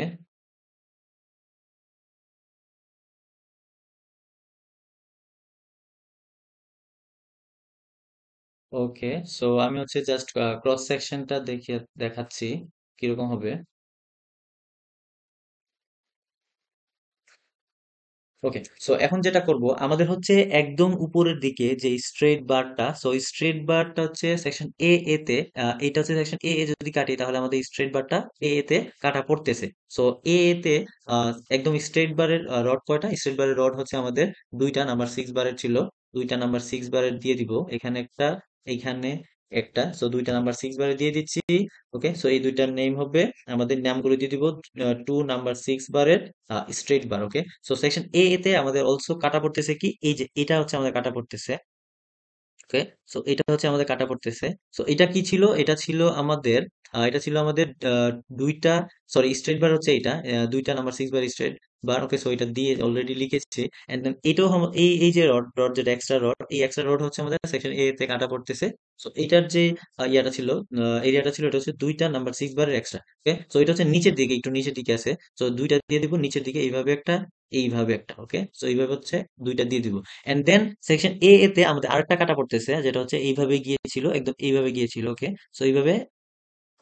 ওকে, সো আমি হচ্ছে জাস্ট ক্রস সেকশনটা দেখিয়ে দেখাচ্ছি কিরকম হবে। ওকে, সো এখন যেটা করব, আমাদের হচ্ছে একদম উপরের দিকে যে স্ট্রেট বারটা, সো স্ট্রেট বারটা হচ্ছে সেকশন এ তে, এটা হচ্ছে সেকশন যদি কাটি, তাহলে আমাদের স্ট্রেট বারটা তে কাটা পড়তেছে। সো তে একদম স্ট্রেট বারের রড কয়টা, স্ট্রেট বারের রড হচ্ছে আমাদের 2টা নাম্বার 6 বারের ছিল, 2টা নাম্বার 6 বারের দিয়ে দিব এখানে একটা, এখানে একটা, সো 2টা নাম্বার 6 বারের দিয়ে দিচ্ছি। ওকে, সো এই দুইটার নেম হবে, আমাদের নামগুলো দিয়ে দিব 2 নাম্বার 6 বারের straight bar. Okay, so section তে আমাদের অলসো কাটা পড়তেছে কি, এই যে এটা হচ্ছে আমাদের কাটা পড়তেছে। ওকে, সো এটা হচ্ছে আমাদের কাটা পড়তেছে। সো এটা কি ছিল, এটা ছিল আমাদের দুইটা, সরি স্ট্রেট বার হচ্ছে এটা, 2টা নাম্বার 6 বার স্ট্রেট বার। ওকে, সো এটা দিয়ে অলরেডি লিখেছি। এন্ড দেন এটাও এই যে রড রড যেটা এক্সট্রা রড, এই এক্সট্রা রড হচ্ছে আমাদের সেকশন তে কাটা পড়তেছে। সো এটার যে ইয়াটা ছিল, এরিয়াটা ছিল, এটা হচ্ছে 2টা নাম্বার 6 বারের এক্সট্রা। ওকে, সো এটা হচ্ছে নিচের দিকে, একটু নিচের দিকে আছে। সো দুইটা দিয়ে দিব নিচের দিকে, এইভাবে একটা, এইভাবে একটা। ওকে, সো এইভাবে হচ্ছে দুইটা দিয়ে দিব। এন্ড দেন সেকশন তে আমাদের আরেকটা কাটা পড়তেছে, যেটা হচ্ছে এইভাবে গিয়েছিল, একদম এইভাবে গিয়েছিল। ওকে, সো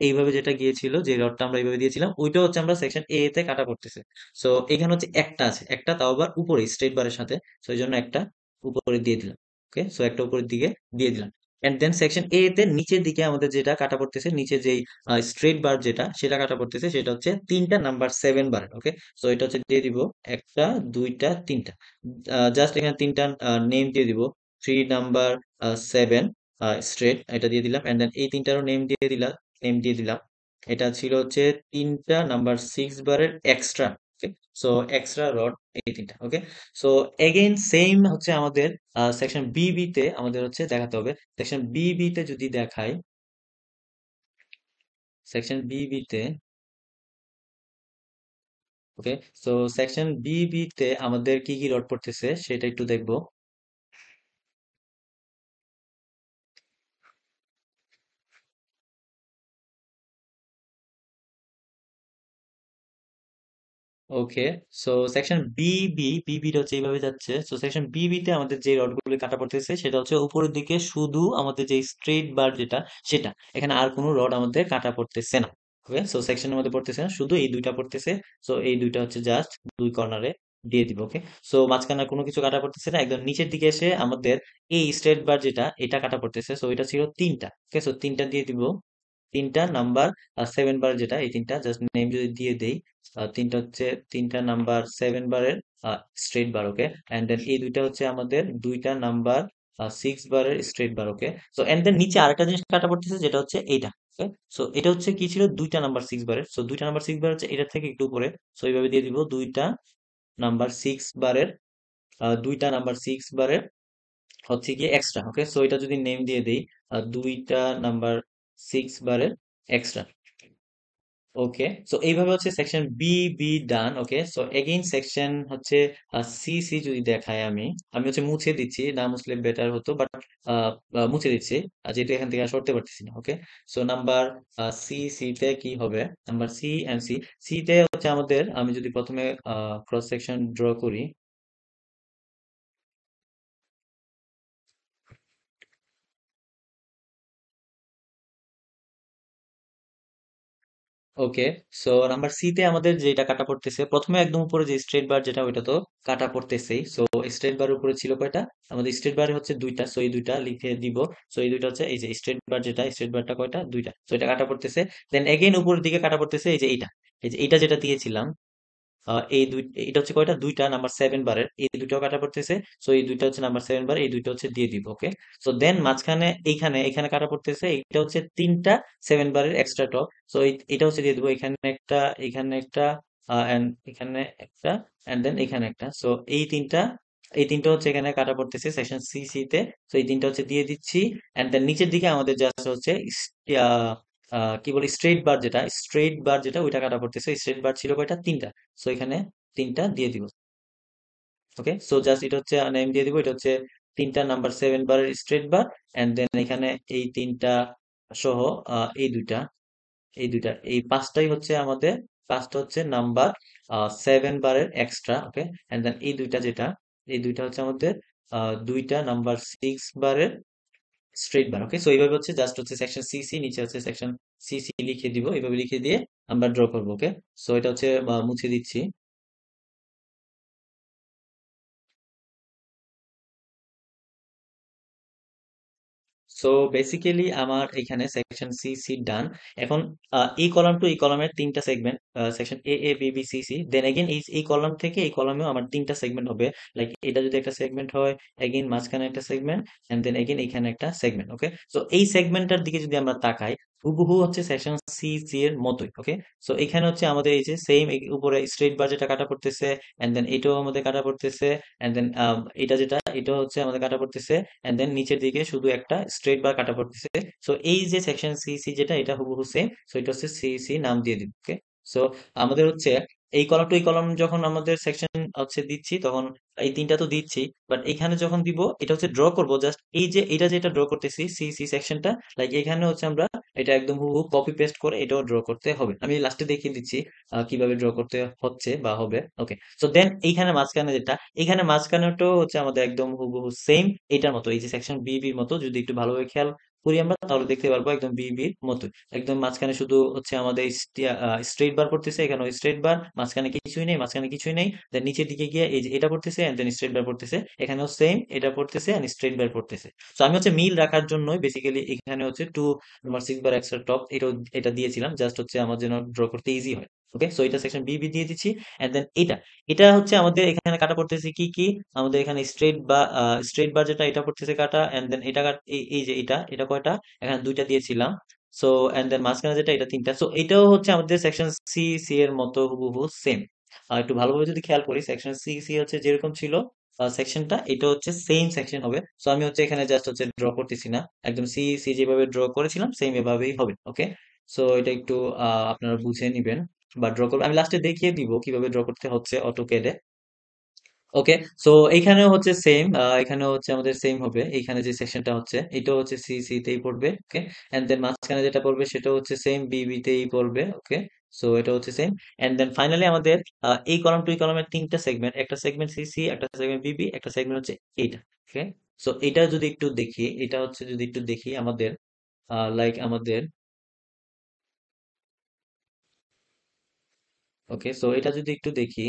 এইভাবে যেটা গিয়েছিল, যে রডটা আমরা এইভাবে দিয়েছিলাম, ওইটা হচ্ছে আমরা সেকশন তে কাটা পড়তেছে। সো এখানে হচ্ছে একটা আছে, একটা তাও আবার উপরে স্ট্রেট বারের সাথে, সো এই জন্য একটা উপরে দিয়ে দিলাম। ওকে, সো একটা উপরের দিকে দিয়ে দিলাম। এন্ড দেন সেকশন এ তে নিচের দিকে আমাদের যেটা কাটা পড়তেছে, নিচে যেই স্ট্রেট বার যেটা সেটা কাটা পড়তেছে, সেটা হচ্ছে তিনটা নাম্বার 7 বার। ওকে, সো এটা হচ্ছে দিয়ে দিব একটা, দুইটা, তিনটা। জাস্ট এখানে তিনটা নেম দিয়ে দিব। 3 নাম্বার 7 স্ট্রেট, এটা দিয়ে দিলাম। এন্ড দেন এই তিনটারও নেম দিয়ে দিলাম। এটা ছিল হচ্ছে তিনটা নাম্বার 6 বারের এক্সট্রা। ওকে, সো এক্সট্রা রড এই তিনটা। ওকে, সো এগেইন সেম হচ্ছে আমাদের সেকশন বিবি তে আমাদের হচ্ছে দেখাতে হবে। সেকশন বিবি তে যদি দেখাই, সেকশন বিবি তে, ওকে, সো সেকশন বিবি তে আমাদের কি কি রড পড়তেছে সেটা একটু দেখবো। ওকে, সো সেকশন বিবি হচ্ছে এইভাবে যাচ্ছে। সো সেকশন বিবি তে আমাদের যে রডগুলো কাটা পড়তেছে সেটা হচ্ছে উপরের দিকে শুধু আমাদের যে স্ট্রেট বার যেটা সেটা, এখানে আর কোনো রড আমাদের কাটা পড়তেছে না। ওকে, সো সেকশনের মধ্যে পড়তেছে না, শুধু এই দুইটা পড়তেছে। সো এই দুইটা হচ্ছে জাস্ট দুই কর্নারে দিয়ে দিব। ওকে, সো মাঝখানে আর কোনো কিছু কাটা পড়তেছে না, একদম নিচের দিকে এসে আমাদের এই স্ট্রেট বার যেটা এটা কাটা পড়তেছে। সো এটা ছিল তিনটা। ওকে, সো তিনটা দিয়ে দিব। তিনটা নাম্বার 7 বার যেটা, এই তিনটা জাস্ট নেম যদি দিয়ে দেই, তিনটা হচ্ছে তিনটা নাম্বার 7 বারের straight bar. Okay, and then এই দুইটা হচ্ছে আমাদের দুইটা নাম্বার 6 বারের straight bar. Okay, so and then নিচে আরেকটা জিনিস কাটা পড়তেছে যেটা হচ্ছে এইটা। ওকে, সো এটা হচ্ছে কি ছিল, দুইটা নাম্বার 6 বারের। সো দুইটা নাম্বার 6 বার হচ্ছে এটার থেকে একটু উপরে। সো এইভাবে দিয়ে দিব দুইটা নাম্বার 6 বারের, দুইটা নাম্বার 6 বারের হচ্ছে কি এক্সট্রা। ওকে, সো এটা যদি নেম দিয়ে দিই, দুইটা নাম্বার 6 বারের এক্সট্রা। ওকে, সো এইভাবে হচ্ছে section B B done. Okay, so again section হচ্ছে সি সি যদি দেখায়, আমি আমি হচ্ছে মুছে দিচ্ছি, না মুছলে বেটার হতো, বাট মুছে দিচ্ছি যেহেতু এখান থেকে আর সরতে পারতেছি না। Okay, so number C C তে কি হবে, number C and C. C তে হচ্ছে আমাদের, আমি যদি প্রথমে ক্রস সেকশন ড্র করি। ওকে, সো নাম্বার সি তে আমাদের যেটা কাটা পড়তেছে, প্রথমে একদম উপরে যে স্ট্রেট বার যেটা, ওইটা তো কাটা পড়তেছেই। সো স্ট্রেট বার উপরে ছিল কয়টা, আমাদের স্ট্রেট বারে হচ্ছে দুইটা। সো এই দুইটা লিখে দিব। সো এই দুইটা হচ্ছে এই যে স্ট্রেট বার যেটা, স্ট্রেট বারটা কয়টা, দুইটা। সো এটা কাটা পড়তেছে। দেন এগেইন উপরের দিকে কাটা পড়তেছে এই যে এইটা, এই যে এইটা যেটা দিয়েছিলাম। এই দুই, এটা হচ্ছে কয়টা, দুইটা নাম্বার 7 বারের, এই দুইটাও কাটা পড়তেছে। সো এই দুইটা হচ্ছে নাম্বার 7 বার, এই দুইটা হচ্ছে দিয়ে দিব। ওকে, সো দেন মাঝখানে এইখানে এখানে কাটা পড়তেছে, এটা হচ্ছে তিনটা 7 বারের এক্সট্রা টপ। সো এটা হচ্ছে দিয়ে দিব, এখানে একটা, এখানে একটা, এন্ড এখানে একটা, এন্ড দেন এখানে একটা। সো এই তিনটা হচ্ছে এখানে কাটা পড়তেছে সেকশন সি সি তে। সো এই তিনটা হচ্ছে দিয়ে দিচ্ছি। এন্ড দেন নিচের দিকে আমাদের জাস্ট হচ্ছে কি বলি, স্ট্রেট বার যেটা ওইটা কাটা পড়তেছে। স্ট্রেট বার ছিল কয়টা, তিনটা। সো এখানে তিনটা দিয়ে দিব। ওকে, সো জাস্ট এটা হচ্ছে নেম দিয়ে দিব, এটা হচ্ছে তিনটা নাম্বার 7 বারের স্ট্রেট বার। এন্ড দেন এখানে এই তিনটা সহ এই দুইটা এই পাঁচটাই হচ্ছে আমাদের, পাঁচটা হচ্ছে নাম্বার 7 বারের এক্সট্রা। ওকে, এন্ড দেন এই দুইটা যেটা, এই দুইটা হচ্ছে আমাদের দুইটা নাম্বার 6 বারের স্ট্রেট বার। ওকে, সো এইভাবে হচ্ছে জাস্ট হচ্ছে সেকশন সি সি, নিচে হচ্ছে সেকশন সি সি লিখে দিব, এইভাবে লিখে দিয়ে আমরা ড্র করবো। ওকে, সো এটা হচ্ছে মুছে দিচ্ছি। সো বেসিক্যালি আমার এখানে সেকশন সি সি ডান। এখন এই কলাম টু এই কলামের তিনটা segment, section A A B B C C. Then again এই কলাম থেকে এই কলামেও আমার তিনটা সেগমেন্ট হবে। লাইক এটা যদি একটা সেগমেন্ট হয়, এগেইন মাঝখানে একটা সেগমেন্ট, এন্ড দেন এগেইন এখানে একটা সেগমেন্ট। ওকে, সো এই সেগমেন্টটার দিকে যদি আমরা তাকাই, হুবহু হচ্ছে সেকশন সি সি এর মতোই। ওকে, সো এখানে হচ্ছে আমাদের এই যে সেম উপরে স্ট্রেট বার যেটা কাটা পড়তেছে, এন্ড দেন এটাও আমাদের কাটা পড়তেছে, এন্ড দেন এটা যেটা, এটা হচ্ছে আমাদের কাটা পড়তেছে, এন্ড দেন নিচের দিকে শুধু একটা স্ট্রেট বার কাটা পড়তেছে। সো এই যে সেকশন সি সি যেটা, এটা হুবহু সেম। সো এটা হচ্ছে সি সি নাম দিয়ে দিব। ওকে, সো আমাদের হচ্ছে এই কলাম টু এই কলাম যখন আমাদের সেকশন হচ্ছে দিচ্ছি, তখন এই তিনটা তো দিচ্ছি, বাট এখানে যখন দিব এটা হচ্ছে ড্র করব জাস্ট এই যে এটা যেটা ড্র করতেছি সি সি সেকশনটা, লাইক এখানে হচ্ছে আমরা এটা একদম হুবহু কপি পেস্ট করে এটাও ড্র করতে হবে। আমি লাস্টে দেখিয়ে দিচ্ছি কিভাবে ড্র করতে হচ্ছে বা হবে। ওকে, সো দেন এইখানে মাঝখানে যেটা, এখানে মাঝখানেটাও হচ্ছে আমাদের একদম হুবহু সেম এটার মতো, এই যে সেকশন বি বির মতো। যদি একটু ভালোভাবে খেয়াল করি আমরা, তাহলে দেখতে পারবো একদম বিবির মতো। একদম মাঝখানে শুধু হচ্ছে আমাদের স্ট্রেট বার পড়তেছে, এখানে স্ট্রেট বার, মাঝখানে কিছুই নেই, মাঝখানে কিছুই নেই, দেন নিচের দিকে গিয়ে এই যে এটা পড়তেছে এন্ড দেন স্ট্রেট বার পড়তেছে, এখানেও সেম এটা পড়তেছে এন্ড স্ট্রেট বার পড়তেছে। তো আমি হচ্ছে মিল রাখার জন্যই বেসিক্যালি এখানে হচ্ছে 2 নাম্বার 6 বার এক্সট্রা টপ এটা দিয়েছিলাম, জাস্ট হচ্ছে আমার জন্য ড্র করতে ইজি হয়। ওকে, সো এটা সেকশন বিবি দিয়ে দিচ্ছি। এন্ড দেন এটা এটা হচ্ছে আমাদের এখানে কাটা পড়তেছে কি কি, আমাদের এখানে স্ট্রেট বার যেটা এটা পড়তেছে কাটা, এন্ড দেন এটা এই যে এটা কয়টা, এখানে দুইটা দিয়েছিলাম। সো এন্ড দেন মাঝখানে যেটা এটা তিনটা। সো এটাও হচ্ছে আমাদের সেকশন সি সি এর মতো হুবহু সেম। একটু ভালোভাবে যদি খেয়াল করি, সেকশন সি সি হচ্ছে যেরকম ছিল সেকশনটা, এটা হচ্ছে সেম সেকশন হবে। সো আমি হচ্ছে এখানে জাস্ট হচ্ছে ড্র করতেছি না, একদম সি সি যেভাবে ড্র করেছিলাম সেম এভাবেই হবে। ওকে, সো এটা একটু আপনারা বুঝে নিবেন বা ড্র করবেন, আমি লাস্টে দেখিয়ে দিব কিভাবে ড্র করতে হচ্ছে অটোক্যাডে। ওকে, সো এইখানেও হচ্ছে সেম, এখানেও হচ্ছে আমাদের সেম হবে, এইখানে যে সেকশনটা হচ্ছে এটাও হচ্ছে সি সি তেই পড়বে। ওকে, এন্ড দেন মাঝখানে যেটা পড়বে সেটা হচ্ছে সেম বিবি তেই পড়বে। ওকে, সো এটা হচ্ছে সেম। এন্ড দেন ফাইনালি আমাদের এই কলাম টু এই কলামের তিনটা সেগমেন্ট, একটা সেগমেন্ট সি সি, একটা সেগমেন্ট বিবি, একটা সেগমেন্ট হচ্ছে এইটা। ওকে, সো এটা যদি একটু দেখি, এটা হচ্ছে যদি একটু দেখি আমাদের লাইক আমাদের, ওকে, সো এটা যদি একটু দেখি।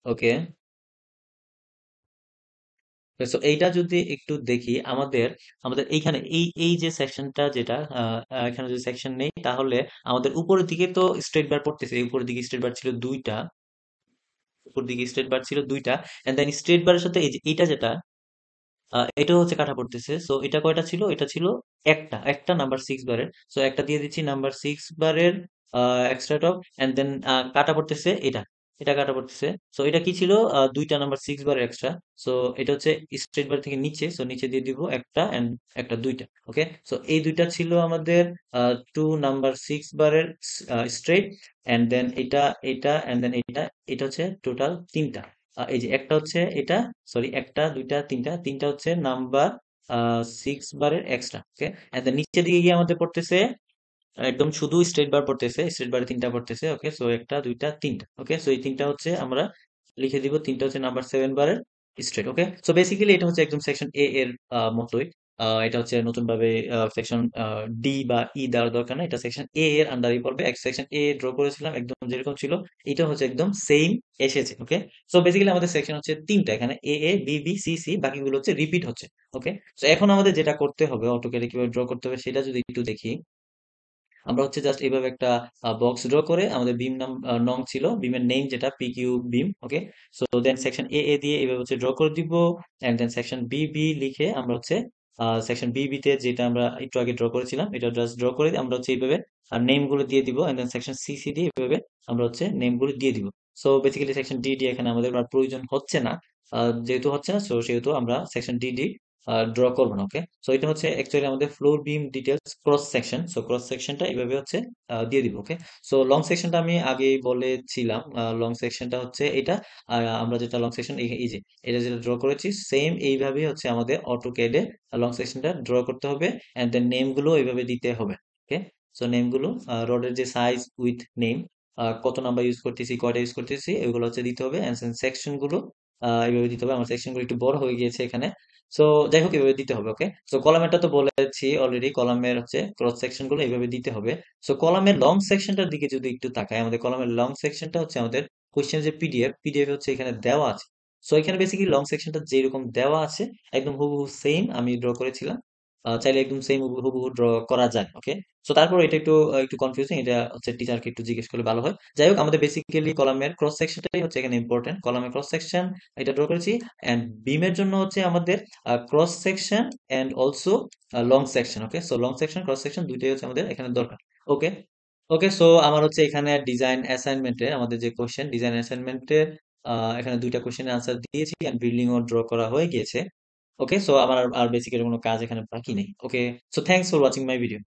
ওকে, তো এইটা যদি একটু দেখি আমাদের, আমাদের এইখানে এই যে সেকশনটা যেটা এখানে যদি সেকশন নেই, তাহলে আমাদের উপরের দিকে তো স্ট্রেট বার পড়তেছে, এই উপরের দিকে স্ট্রেট বার ছিল দুইটা, উপর দিকে স্ট্রেট বার ছিল দুইটা, এন্ড দেন স্ট্রেট বারের সাথে এই যে এটা যেটা এটা হচ্ছে কাটা পড়তেছে। সো এটা কয়টা ছিল, এটা ছিল একটা একটা নাম্বার 6 বারের। সো একটা দিয়ে দিচ্ছি নাম্বার 6 বারের এক্সট্রা টপ, এন্ড দেন কাটা পড়তেছে এটা, এটা কাটা পড়তেছে। সো এটা কি ছিল, দুইটা নাম্বার 6 বারের এক্সট্রা। সো এটা হচ্ছে স্ট্রেট বার থেকে নিচে, সো নিচে দিয়ে দিব একটা এন্ড একটা দুইটা। ওকে, সো এই দুইটা ছিল আমাদের 2 নাম্বার 6 বারের স্ট্রেট, এন্ড দেন এটা এন্ড দেন এটা, এটা হচ্ছে টোটাল তিনটা। এই যে একটা হচ্ছে এটা, সরি একটা দুইটা তিনটা, তিনটা হচ্ছে নাম্বার 6 বারের এক্সট্রা। ওকে, এন্ড নিচের দিকে গিয়ে আমাদের পড়তেছে একদম শুধু স্ট্রেট বার পড়তেছে, স্ট্রেট বারে তিনটা পড়তেছে। ওকে, সো একটা দুইটা তিনটা। ওকে, সো এই তিনটা হচ্ছে আমরা লিখে দিব, তিনটা হচ্ছে নাম্বার 7 বারের স্ট্রেট। ওকে, সো বেসিক্যালি এটা হচ্ছে একদম সেকশন এ এর মতোই। এটা হচ্ছে নতুন ভাবে সেকশন ডি বা ই দেওয়ার দরকার না, এটা সেকশন এ এর আন্ডারই পড়বে। এক সেকশন এ ড্র করেছিলাম একদম যেরকম ছিল, এটা হচ্ছে একদম সেম এসেছে। ওকে, সো বেসিক্যালি আমাদের সেকশন হচ্ছে তিনটা, এখানে এ A B B C C, বাকিগুলো হচ্ছে রিপিট হচ্ছে। ওকে, সো এখন আমাদের যেটা করতে হবে, অটোক্যাডে কিভাবে ড্র করতে হবে সেটা যদি একটু দেখি, আমরা হচ্ছে জাস্ট এইভাবে একটা বক্স ড্র করে, আমাদের বিম নাম নং ছিল, বিমের নেম যেটা PQ beam. Okay, so then section A A দিয়ে এইভাবে হচ্ছে ড্র করে দিব, and then section B B লিখে আমরা হচ্ছে সেকশন বি বি তে যেটা আমরা একটু আগে ড্র করেছিলাম এটা জাস্ট ড্র করে আমরা হচ্ছে এইভাবে নেম গুলো দিয়ে দিব, and then section C C দিয়ে এইভাবে আমরা হচ্ছে নেম গুলো দিয়ে দিব। So basically section D D এখানে আমাদের আর প্রয়োজন হচ্ছে না, যেহেতু হচ্ছে না, সো সেহেতু আমরা সেকশন ডি ডি ড্র করবো না। ওকে, সো এটা হচ্ছে অ্যাকচুয়ালি আমাদের ফ্লোর বিম details cross section. So cross সেকশনটা এইভাবে হচ্ছে দিয়ে দিব। ওকে, সো লং সেকশনটা আমি আগেই বলেছিলাম, লং সেকশনটা হচ্ছে এটা। আমরা যেটা লং সেকশন এই যে এটা যেটা ড্র করেছি সেম এইভাবেই হচ্ছে আমাদের অটোক্যাডে লং সেকশনটা ড্র করতে হবে, এন্ড দেন নেম গুলো এইভাবে দিতে হবে। ওকে, সো নেম গুলো রডের যে সাইজ উইথ নেম, কত নাম্বার ইউজ করতেছি, কয়টা ইউজ করতেছি, এগুলো হচ্ছে দিতে হবে, এন্ড সেকশন গুলো এইভাবে দিতে হবে। আমার সেকশন গুলো একটু বড় হয়ে গিয়েছে এখানে, সো যাই হোক এভাবে দিতে হবে। ওকে, সো কলামেরটা তো বলেছি অলরেডি, কলামের হচ্ছে ক্রস সেকশন গুলো এইভাবে দিতে হবে। সো কলামের লং সেকশনটার দিকে যদি একটু তাকাই, আমাদের কলামের লং সেকশনটা হচ্ছে আমাদের কোশ্চেন যে পিডিএফ পিডিএফ হচ্ছে এখানে দেওয়া আছে। সো এখানে বেসিক্যালি লং সেকশনটা যেরকম দেওয়া আছে একদম হুবহু সেম আমি ড্র করেছিলাম, চাইলে একদম সেম হুবহু ড্র করা যায়। ওকে, সো তারপর এটা একটু কনফিউজিং, এটা হচ্ছে টিচারকে একটু জিজ্ঞেস করলে ভালো হয়। যাই হোক, আমাদের বেসিক্যালি কলামের ক্রস সেকশনটাই হচ্ছে এখানে ইম্পর্টেন্ট, কলামের ক্রস সেকশন এটা ড্র করেছি। এন্ড বিমের জন্য হচ্ছে আমাদের cross section and also long section. Okay, so long section cross section দুইটাই হচ্ছে আমাদের এখানে দরকার। ওকে, ওকে, সো আমার হচ্ছে এখানে ডিজাইন অ্যাসাইনমেন্টে আমাদের যে কোশ্চেন ডিজাইন অ্যাসাইনমেন্টে এখানে দুইটা কোশ্চেনের আনসার দিয়েছি এন্ড বিল্ডিং ও ড্র করা হয়ে গিয়েছে। ওকে, সো আমার আর বেসিক্যালি কোনো কাজ এখানে বাকি নেই। Okay, so thanks for watching my video.